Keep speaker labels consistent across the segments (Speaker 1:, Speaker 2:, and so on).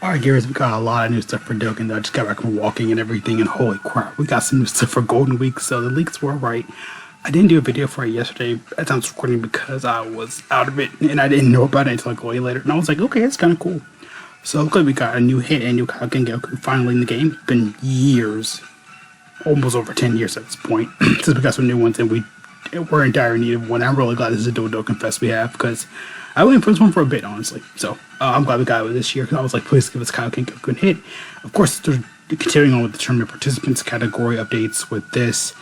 Speaker 1: Alright, Gears, we got a lot of new stuff for Dokkan. I just got back from walking and everything, and holy crap, we got some new stuff for Golden Week, so the leaks were right. I didn't do a video for it yesterday as I was recording because I was out of it, and I didn't know about it until like way later, and I was like, okay, it's kind of cool. So it looks like we got a new hit and new Kaioken Goku finally in the game. It's been years, almost over 10 years at this point, since we got some new ones, and we're in dire need of one. I'm really glad this is a dual Dokkan Fest we have, because I waited for this one for a bit, honestly. So I'm glad we got it this year, because I was like, please give us Kaioken Goku a hit. Of course, they're continuing on with the tournament participants category updates with this,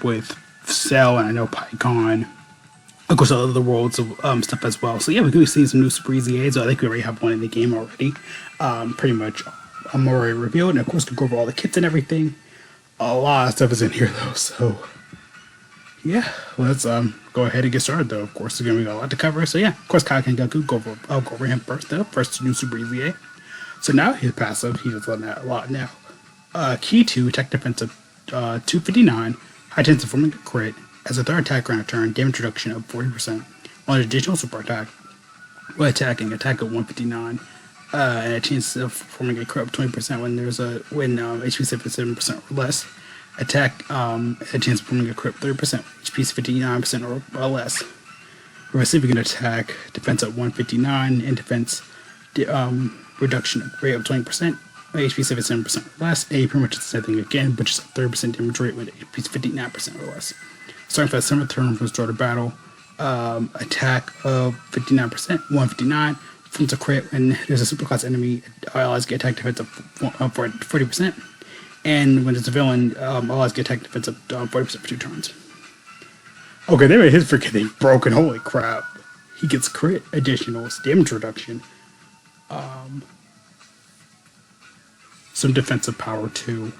Speaker 1: with Cell, and I know PyCon. Of course, other worlds of stuff as well. So yeah, we're going to see some new Super Easy A's. So I think we already have one in the game already. Pretty much, I'm already revealed, and of course, to go over all the kits and everything. A lot of stuff is in here though, so yeah, let's go ahead and get started though. Of course, again, we got a lot to cover. So yeah, of course, Kaioken Goku. I'll go over him first though. First, new Super Easy A. So now his passive, he does a lot now. Key 2, attack defense of 259, high chance of forming a crit. As a third attack on a turn, damage reduction of 40%. On an additional super attack, while attacking, attack at 159, and a chance of forming a crit of 20% when HP 77% or less. Attack, a chance of forming a crit of 30%, HP 59% or less. Receiving an attack, defense at 159, and defense reduction rate of 20%, HP 77% or less. A pretty much the same thing again, but just a 30% damage rate with HP 59% or less. Starting for the summer turn from the start of battle, attack of 59%, 159. From a crit when there's a superclass enemy, allies get attack defense of 40%. And when there's a villain, allies get attack defense of 40% for 2 turns. Okay, they made his freaking broken. Holy crap. He gets crit additionals, damage reduction, some defensive power too.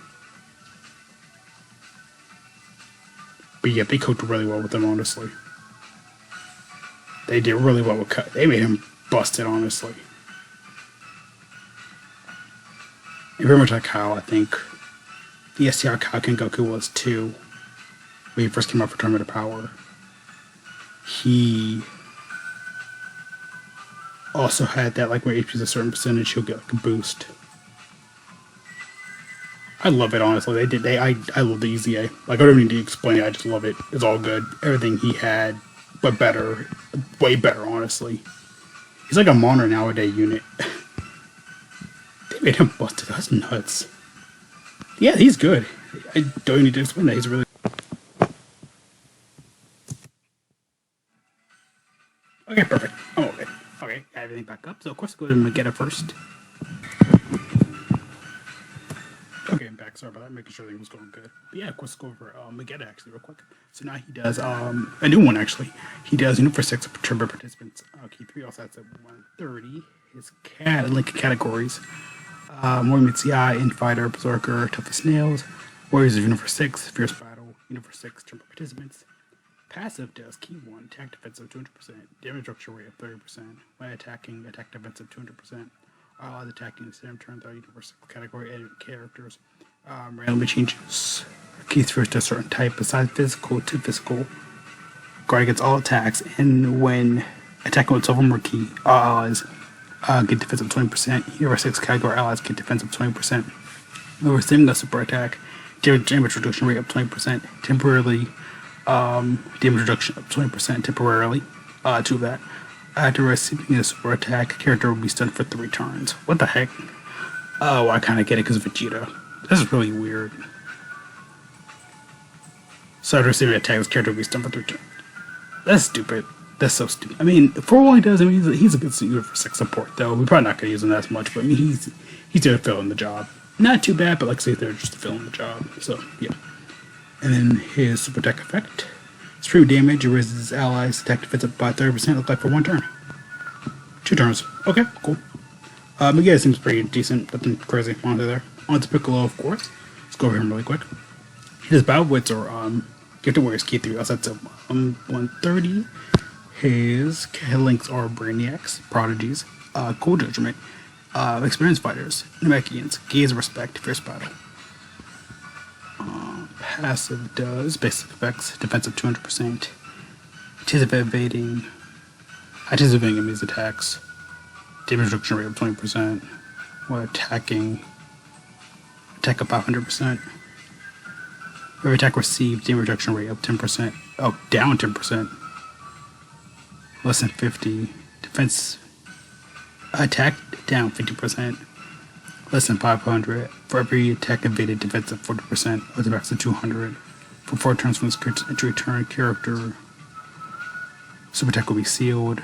Speaker 1: But yeah, they cooked really well with him, honestly. They did really well with cut. They made him busted, honestly. And very much like how I think the STR Kaioken Goku was too. When he first came out for Tournament of Power. He also had that, like, when HP is a certain percentage, he'll get like a boost. I love it, honestly. I love the Easy A. Like, I don't need to explain it, I just love it. It's all good. Everything he had, but better. Way better, honestly. He's like a modern nowadays unit. They made him busted. That's nuts. Yeah, he's good. I don't need to explain that. He's really... Okay, perfect. I'm okay. Okay, got everything back up. So, of course, go ahead and get it first. Okay, I'm back. Sorry about that. Making sure everything was going good. But yeah, of course, go over Megetta actually real quick. So now he does a new one actually. He does for 6 tournament participants. Key 3 also has at 130. His link categories: Warrior CI, Infighter, Berserker, Toughest Nails. Warriors of for 6, Fierce Battle. for 6 tournament participants. Passive does Key 1, attack defense of 200%, damage reduction rate of 30%. When attacking, attack defense of 200%. Allies attacking the same turn, 30 for 6 category edit characters. Randomly changes keys first to a certain type besides physical to physical. Guard against all attacks, and when attacking with Silver Key, all allies get defense of 20%. Hero 6 category allies get defense of 20%. When receiving a super attack, damage reduction rate of 20%. Temporarily, damage reduction of 20% temporarily. 2 of that. After receiving a super attack, character will be stunned for 3 turns. What the heck? Oh, I kind of get it because of Vegeta. This is really weird. So after receiving an attack, this character will be stunned for 3 turns. That's stupid. That's so stupid. I mean, for what he does, I mean, he's a good for 6 support, though. We're probably not going to use him that much, but I mean, he's there to fill in the job. Not too bad, but like I say, they're just to fill in the job. So, yeah. And then his super attack effect. Supreme damage raises his allies' attack defense up by 30%, look like for 1 turn. 2 turns. Okay, cool. Miguel seems pretty decent, nothing crazy onto there. On to Piccolo, of course. Let's go over him really quick. His battle wits are Gifted Warriors Key 3, also that's 130. His links are Brainiacs, Prodigies, Cool Judgment, Experienced Fighters, Namekians, Gaze of Respect, Fierce Battle. Passive does basic effects, defense of 200%, anticipating enemies' attacks, damage reduction rate of 20%, while attacking. Attack up 500%. Every attack received, damage reduction rate up 10%. Oh, down 10%. Less than 50. Defense attack down 50%. Less than 500. For every attack evaded, defense up 40%. Other backs to 200. For 4 turns from this character's entry turn, character super attack will be sealed.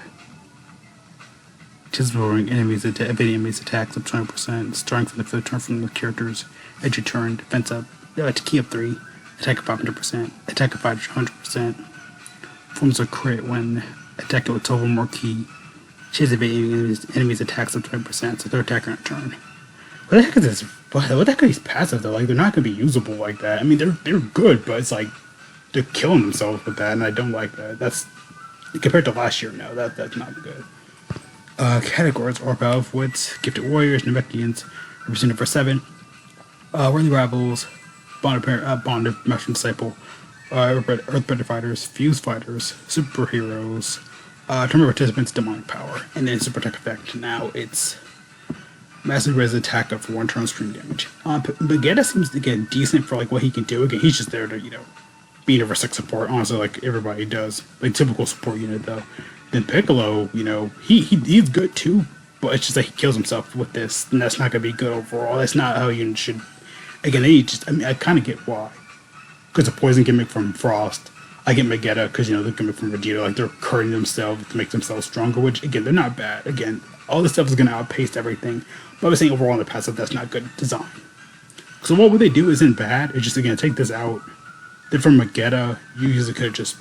Speaker 1: Anticipating evading enemies attacks up 20%. Starting from the 5th turn from the character's entry turn, defense up, key up 3. Attack up 500%. Attack up 500%. Forms a crit when attacking with 12 or more key. Chances of evading enemies attacks up 20%. So they're attacking on turn. What the heck is this? What the heck are these passives though? Like, they're not gonna be usable like that. I mean, they're good, but it's like they're killing themselves with that, and I don't like that. That's compared to last year. No, that's not good. Categories: Orc Elf, Wits, Gifted Warriors, Namekians, represented for 7. Worthy Rivals, Bond of Mushroom Disciple, Earthbender Fighters, Fuse Fighters, Superheroes, Tournament Participants, Demonic Power, and then Super Attack Effect. Now it's massive res attack up for 1 turn stream damage. Vegeta seems to get decent for like what he can do. Again, he's just there to, be over 6 support, honestly, like everybody does. Like typical support unit though. Then Piccolo, he's good too, but it's just that he kills himself with this, and that's not gonna be good overall. That's not how you should. Again, I kind of get why. Because the poison gimmick from Frost, I get Vegeta because the gimmick from Vegeta, like they're hurting themselves to make themselves stronger, which again they're not bad. Again, all this stuff is gonna outpace everything. But I was saying overall in the passive, that's not good design. So what would they do isn't bad. It's just again take this out. Then from Vegeta, you usually could have just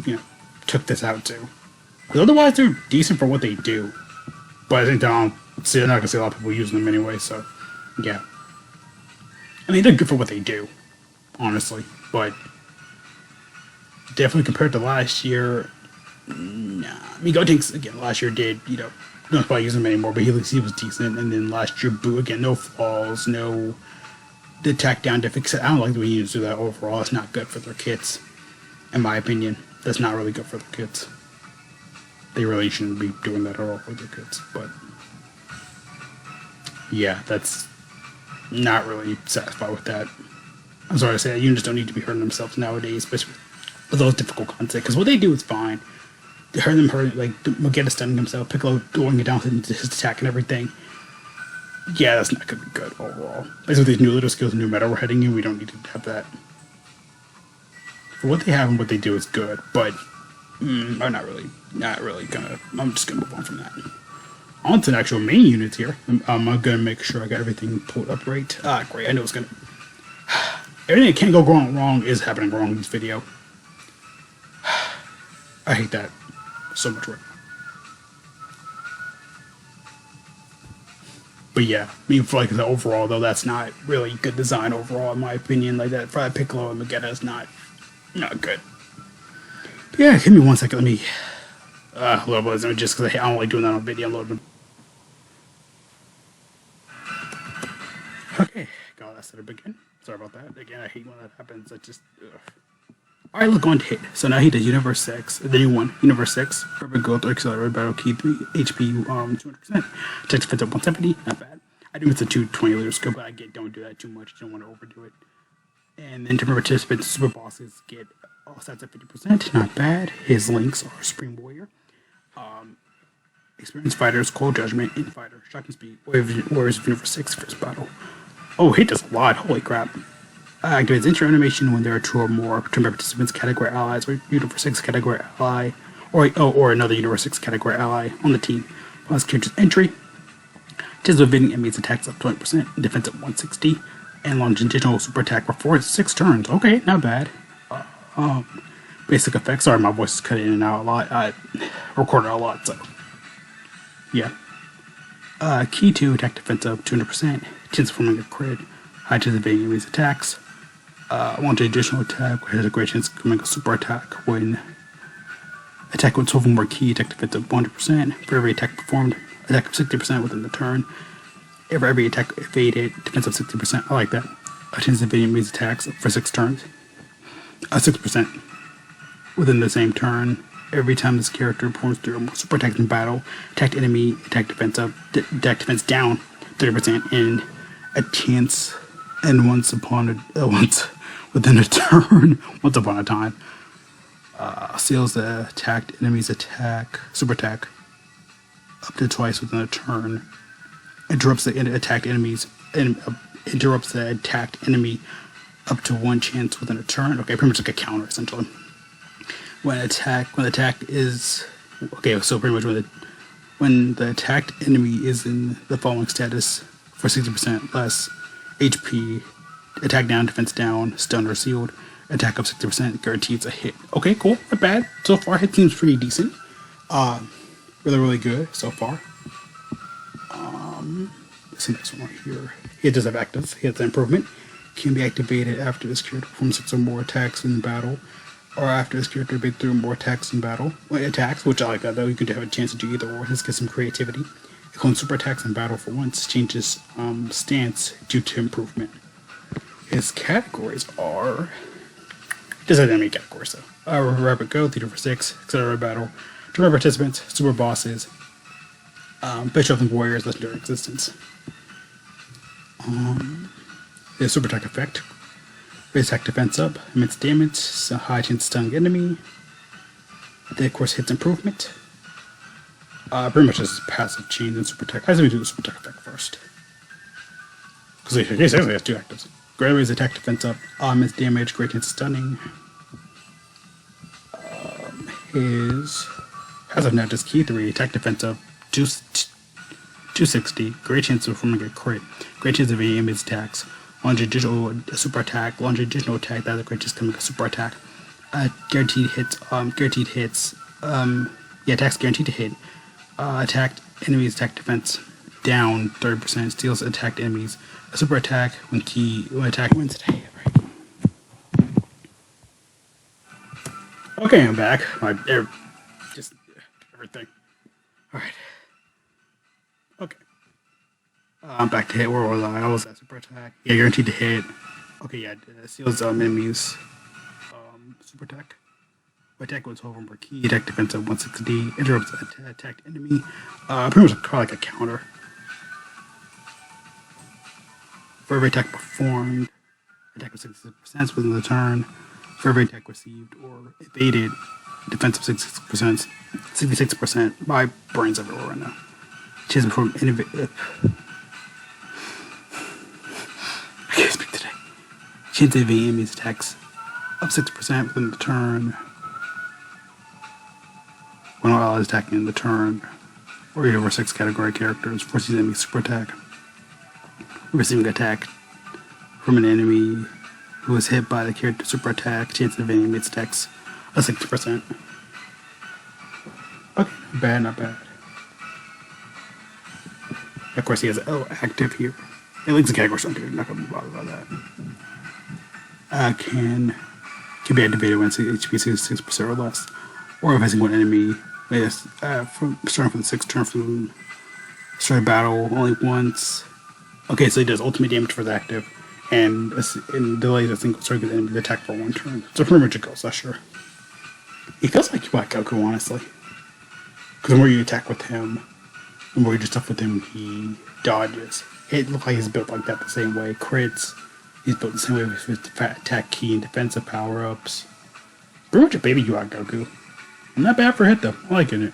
Speaker 1: took this out too. Because otherwise they're decent for what they do. But I think they're not gonna see a lot of people using them anyway. So yeah, I mean they're good for what they do, honestly. But definitely compared to last year, nah. I mean Gotenks again last year did not probably use him anymore, but he was decent. And then last year, Boo again, no flaws, no the attack down difficulty. I don't like the way he used to do that overall. It's not good for their kits, in my opinion. That's not really good for their kits. They really shouldn't be doing that at all for their kits. But yeah, that's not really satisfied with that. I'm sorry to say that units don't need to be hurting themselves nowadays, especially with those difficult concepts. Because what they do is fine. Hurting like Vegeta stunning himself, Piccolo going it down to his attack and everything. Yeah, that's not gonna be good overall. Basically, with these new little skills, new meta we're heading in, we don't need to have that. For what they have and what they do is good, but I'm not really gonna. I'm just gonna move on from that. On to the actual main units here. I'm gonna make sure I got everything pulled up right. Great. I know it's gonna. Everything that can't go wrong is happening wrong in this video. I hate that so much right now. But yeah, I mean, for like the overall though, that's not really good design overall in my opinion. Like that for that Piccolo and Vegeta is not good. But yeah, give me 1 second. Let me load those images because I don't like doing that on video. Load them. Okay, got that set up again. Sorry about that. Again, I hate when that happens. I just. Alright, let's go on to hit. So now he does Universe 6, the new one, Universe 6, Perfect Growth, Accelerated Battle Key 3, HP 200%, Attack Defense up 170, not bad. I do it's a 220 liter scope, but don't do that too much, don't want to overdo it. And then Tournament Participants, Super Bosses get all stats at 50%, not bad. His links are Supreme Warrior, Experienced Fighters, Cold Judgment, Infighter, Shocking Speed, Warriors of Universe 6, First Battle. Oh, hit does a lot, holy crap. Activates intro animation when there are 2 or more Tournament Participants, Category Allies, or Universe 6 Category Ally, or another Universe 6 Category Ally on the team. Plus character's entry. Chances of evading enemies attacks up 20%, defense up 160, and longitudinal super attack for 6 turns. Okay, not bad. Basic effects. Sorry, my voice is cut in and out a lot. I recorded a lot, so yeah. Key 2, attack defense up 200%, chance of forming a crit, high chance of evading enemies attacks. Want an additional attack, which has a great chance of make a super attack when attack with 12 or more key, attack defense up 100%. For every attack performed, attack of 60% within the turn. For every attack evaded, defense of 60%. I like that. A chance of evading enemies attacks for 6 turns. 6% within the same turn. Every time this character performs through super attacks in battle, attacked enemy, attack defense up, attack defense down 30%, and a chance, and once within a turn, once upon a time, seals the attacked enemy's super attack up to twice within a turn. Interrupts the attacked enemy up to one chance within a turn. Okay, pretty much like a counter essentially. When the attack is okay, so pretty much when the attacked enemy is in the following status for 60% less HP, attack down, defense down, stun or sealed, attack up 60% guarantees a hit. Okay, cool, not bad. So far, hit seems pretty decent. Really good so far. This next one right here. It does have active. He has an improvement. Can be activated after this character performs 6 or more attacks in battle, or after this character made 3 or more attacks in battle. Attacks, which I like that though. You could have a chance to do either or. Just get some creativity. It calls super attacks in battle for once. Changes stance due to improvement. His categories are. Doesn't have any categories though. Rapid Go, Theater for 6, Accelerated Battle, Tournament Participants, Super Bosses, Bishop and Warriors, Legendary Existence. The Super Attack effect. Base attack defense up, immense damage, so high chance stunning enemy. Then of course hits improvement. Pretty much just passive change and super attack. I say we do the super attack effect first. Because he actually has 2 actives. Great raise attack defense up, immense damage, great chance stunning. His as of now just key 3, attack defense up, 260, great chance of performing a crit, great chance of aim his attacks, longitudinal super attack, longitudinal attack, that is a great chance coming a super attack. Guaranteed hits, attacks guaranteed to hit. Attacked enemies attack defense down 30%, steals attacked enemies. A super attack when attack wins today. Right. Okay, I'm back. Just everything. Alright. Okay. I'm back to hit. Where was I? I was at super attack. Yeah, guaranteed to hit. Okay, yeah, steals enemies. Super attack. Attack was over per key. Attack defense of 160. Interrupts attacked enemy. Pretty much like a counter. For every attack performed, attack was 66% within the turn. For every attack received or evaded, defense of 66%. 66%. My brain's everywhere right now. Chance perform I can't speak today. Chance of evading enemies attacks up 6% within the turn. When all allies attacking in the turn, or 8 over 6 category characters, forces enemy super attack. Receiving attack from an enemy who was hit by the character super attack, chance of enemy attacks a 60%. Okay, not bad. Of course, he has L active here. It links the category, so I'm not going to be bothered by that. Can be activated when HP 66% or less, or if facing one enemy. Starting from the 6th turn from start battle only once. Okay, so he does ultimate damage for the active, and delays a single target enemy attack for 1 turn. So pretty much it goes, that's sure. He feels like Black Goku, honestly. Because the more you attack with him, the more you do stuff with him, he dodges. It looks like he's built like that the same way. Crits, he's built the same way with his attack key and defensive power-ups. Pretty much a baby Black Goku. Not bad for hit though. I like it.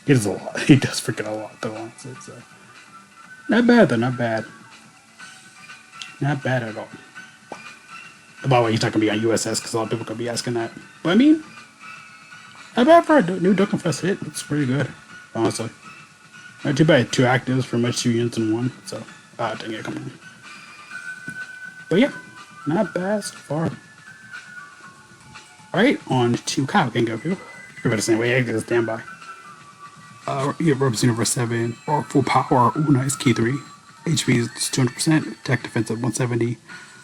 Speaker 1: He does a lot. He does freaking a lot though, honestly. So not bad though. Not bad. Not bad at all. By the way, he's not gonna be on USS because a lot of people are gonna be asking that. But I mean, not bad for a new Dokkan Fest hit. It's pretty good, honestly. Not too bad. 2 actives for much 2 units in 1. So dang it, come on. But yeah, not bad so far. Alright, on to Kaioken Goku. You're about the same way, I can stand by. You have Representative number 7, or full power, nice, key 3. HP is 200%, attack defense at 170.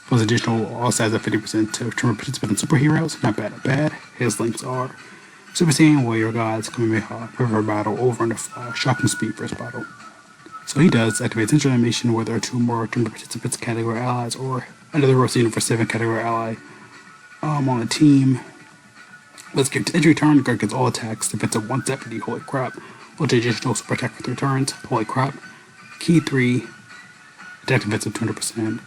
Speaker 1: Plus additional all sides at 50% to tournament participants and superheroes. Not bad, not bad. His links are Super Saiyan, Warrior Gods, Kamehameha, River Battle, Over Under Flash, Shocking Speed, First Battle. So he does activate Central Animation where there are 2 more tournament participants, category allies, or another Representative for 7 category ally on the team. Let's get to injury turn. Guard gets all attacks. Defense of 170. Holy crap. Additional super attack for 3 turns. Holy crap. Key 3. Attack defense of 200%.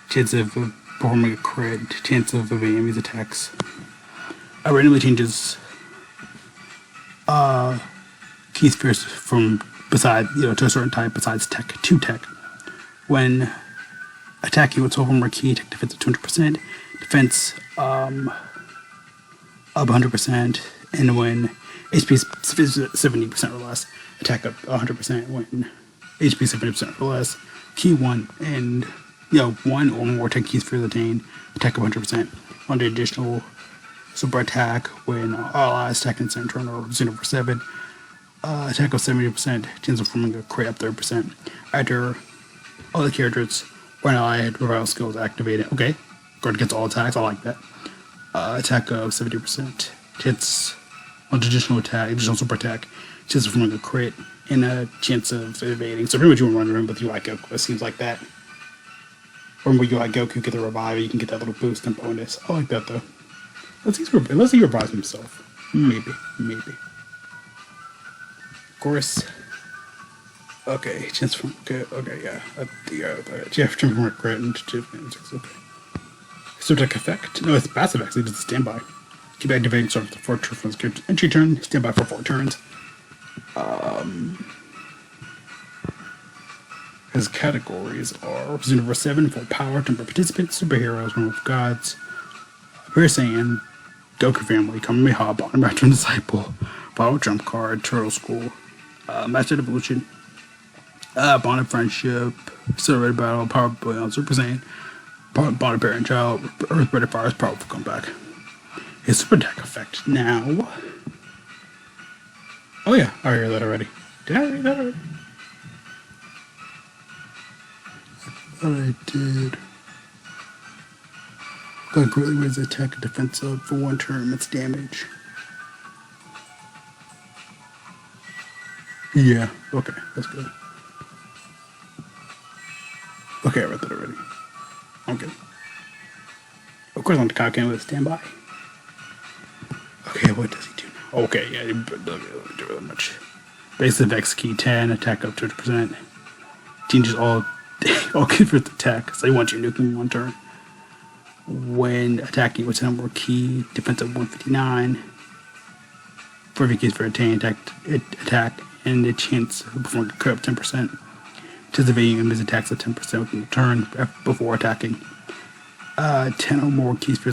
Speaker 1: Chance of performing a crit. Chance of evading enemies' attacks. Randomly changes key spheres from beside, to a certain type besides tech to tech. When attacking with soul key, attack defense of 200%, defense of 100%, and when HP is 70% or less, attack up 100% when HP 70% or less. Key 1 and one or more tech keys for attained, attack of 100%. On the additional super attack when all allies attack in center turn or 0 for 7. Attack of 70%, chance of forming a crit up 30%. After all the characters, when ally had revival skills activated. Okay, guard against all attacks, I like that. Attack of 70%, chance on additional attack, additional super attack, chance of forming a crit, and a chance of evading. So pretty much you want to run around with UI Goku, it seems like that. Or when UI Goku get the revive, you can get that little boost and bonus. I like that though. Unless he revives himself. Maybe. Of course. Okay, chance from yeah. Jeff from a crit and okay. Subject effect. No, it's passive actually, just standby. Keep activating sort of the 4 turns from his character's entry turn, standby for 4 turns. His categories are Universe 7 for power, number of participants, superheroes, one with gods, Super Saiyan, Goku Family, Kamehameha, Bond Master and Disciple, Power Jump Card, Turtle School, Master Evolution, Bond of Friendship, Accelerated Battle, Power Boy, Super Saiyan, Bond of Parent Child, Earth Breath of Fire's Powerful Comeback. His super attack effect now. Oh yeah, I heard that already. Did I read that already? I did. God greatly raises attack and defense up for 1 turn, its damage. Yeah, okay, that's good. Okay, I read that already. Okay. Of course, I'm the cock with standby. Okay, what does he do now? Okay, yeah, he doesn't do really much. Basic X key 10, attack up 200%. Changes all good for the attack, so he wants you nuking 1 turn. When attacking with number key, defense of 159. For every keys for attack, and the chance of performing a crit up 10%. Chance of evading enemies attacks at 10% within the turn before attacking. 10 or more keys for